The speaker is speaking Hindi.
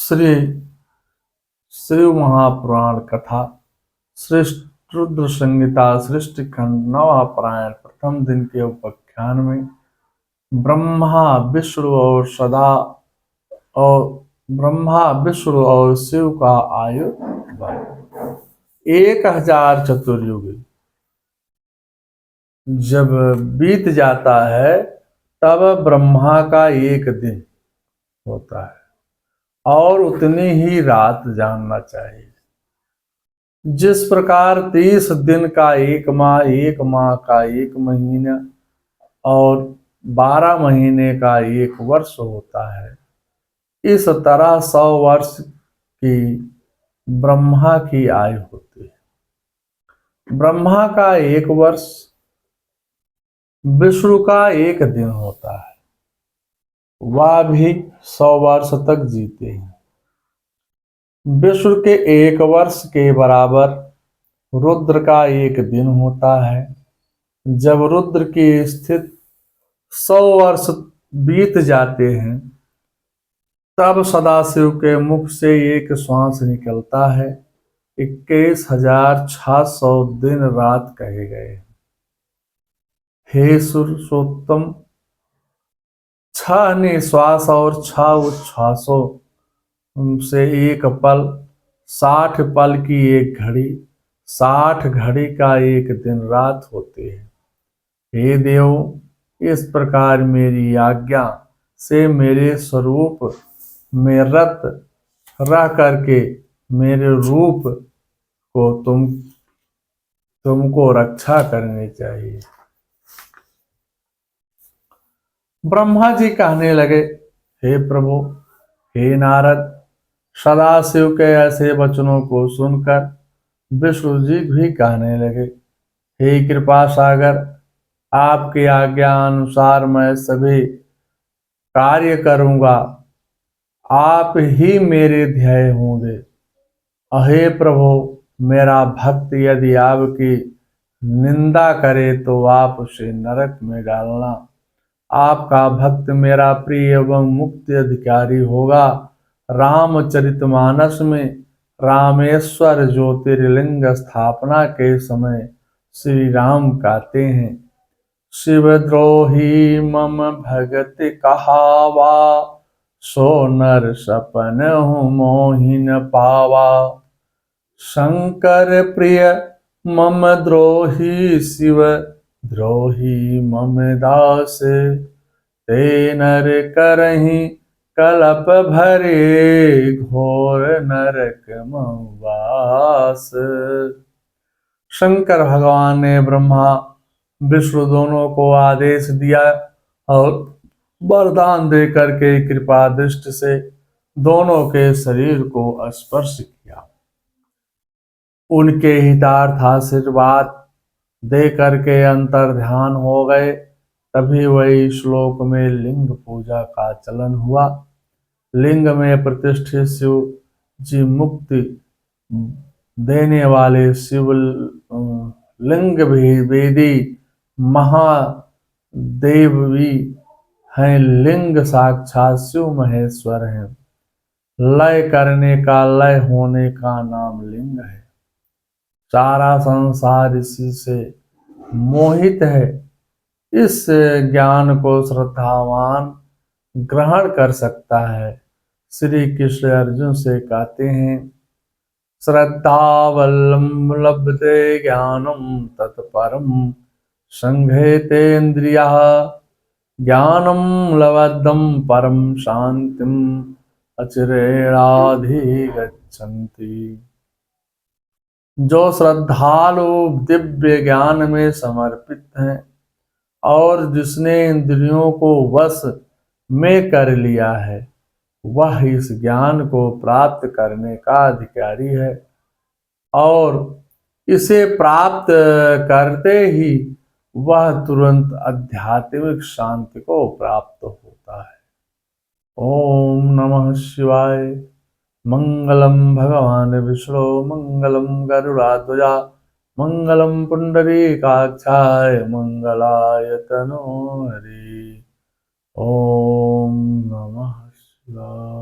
श्री शिव महापुराण कथा श्रेष्ठ रुद्र संहिता सृष्टि खंड नवापरायण प्रथम दिन के उपाख्यान में ब्रह्मा विष्णु और शिव का आयु 1000 चतुर्युग जब बीत जाता है तब ब्रह्मा का एक दिन होता है और उतनी ही रात जानना चाहिए। जिस प्रकार 30 दिन का एक माह का एक महीना और 12 महीने का एक वर्ष होता है, इस तरह 100 वर्ष की ब्रह्मा की आयु होती है। ब्रह्मा का एक वर्ष विष्णु का एक दिन होता है, वह भी 100 वर्ष तक जीते हैं। विष्णु के एक वर्ष के बराबर रुद्र का एक दिन होता है। जब रुद्र की स्थिति 100 वर्ष बीत जाते हैं तब सदाशिव के मुख से एक श्वास निकलता है। 21,600 दिन रात कहे गए। हे पुरुषोत्तम, 6 निश्वास और 6 उच्छ्वासों से एक पल, 60 पल की एक घड़ी, 60 घड़ी का एक दिन रात होते हैं। हे देव, इस प्रकार मेरी आज्ञा से मेरे स्वरूप में रत रह करके मेरे रूप को तुमको रक्षा करनी चाहिए। ब्रह्मा जी कहने लगे, हे प्रभु, हे नारद, सदाशिव के ऐसे वचनों को सुनकर विष्णु जी भी कहने लगे, हे कृपा सागर, आपकी आज्ञा अनुसार मैं सभी कार्य करूंगा। आप ही मेरे ध्येय होंगे। अहे प्रभु, मेरा भक्त यदि आपकी निंदा करे तो आप उसे नरक में डालना। आपका भक्त मेरा प्रिय एवं मुक्त अधिकारी होगा। रामचरितमानस में रामेश्वर ज्योतिर्लिंग स्थापना के समय श्री राम कहते हैं, शिवद्रोही मम भगत कहावा, सो नर सपन मोहिन पावा। शंकर प्रिय मम द्रोही, शिव द्रोही मम दास, ते नर करही कलप भरे, घोर नरक वास। शंकर भगवान ने ब्रह्मा विष्णु दोनों को आदेश दिया और वरदान देकर के कृपा दृष्टि से दोनों के शरीर को स्पर्श किया। उनके हितार्थ आशीर्वाद दे करके अंतर ध्यान हो गए। तभी वही श्लोक में लिंग पूजा का चलन हुआ। लिंग में प्रतिष्ठित शिव जी मुक्ति देने वाले शिव लिंग भी वेदी महादेवी हैं। लिंग साक्षात शिव महेश्वर हैं। लय करने का, लय होने का नाम लिंग है। सारा संसार इसी से मोहित है। इस ज्ञान को श्रद्धावान ग्रहण कर सकता है। श्री कृष्ण अर्जुन से कहते हैं, श्रद्धावल्लम लभते ज्ञानम तत्परम संघेतेन्द्रियः, ज्ञानम लब्धं परम शांतिम अचिरेणाधिगच्छन्ति। जो श्रद्धालु दिव्य ज्ञान में समर्पित हैं और जिसने इंद्रियों को वश में कर लिया है, वह इस ज्ञान को प्राप्त करने का अधिकारी है और इसे प्राप्त करते ही वह तुरंत आध्यात्मिक शांति को प्राप्त होता है। ओम नमः शिवाय। मंगलम भगवान विष्णु, मंगलम गरुड़ाध्वजा, मंगलम पुंडरीकाक्षाय, मंगलाय तनोहरि। ओम नमः शिवाय।